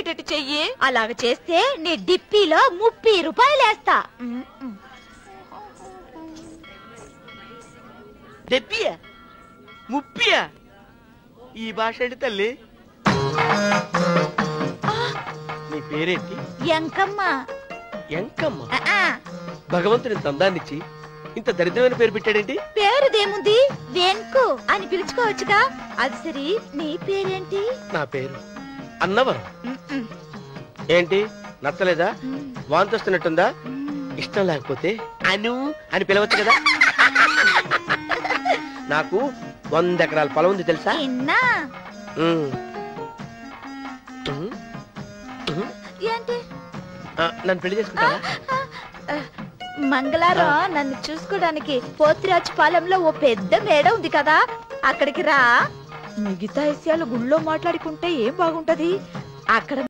అయ్యేటట్టు చెయ్యి. అలాగ చేస్తే నీ డిప్పీలో 30 రూపాయలు వేస్తా. డెప్పియా 30? ఈ భాష ఏంటి తల్లి? నీ పేరేంటి? ఎంకమ్మ. ఎంకమ్మ? భగవంతుని ఇంత అందాన్నిచ్చి ఇంత దరిద్రమైన పేరు పెట్టాడేంటి? పేరుదేముంది, వెంకు అని పిలుచుకోవచ్చుగా. అది సరి, నీ పేరేంటి? నా పేరు అన్నవరం. ఏంటి నచ్చలేదా? వాంతొస్తున్నట్టుందా? ఇష్టం లేకపోతే అను అని పిలవచ్చు కదా. నాకు 100 ఎకరాల పొలం ఉంది తెలుసా? ఏంటి? నన్ను పెళ్లి చేసుకుంటావా? మంగళవారం నన్ను చూసుకోవడానికి పోతిరాజు పాలెంలో ఓ పెద్ద మేడ ఉంది కదా, అక్కడికి రా. మిగతా విషయాలు గుళ్ళో మాట్లాడుకుంటే ఏం బాగుంటది. అక్కడ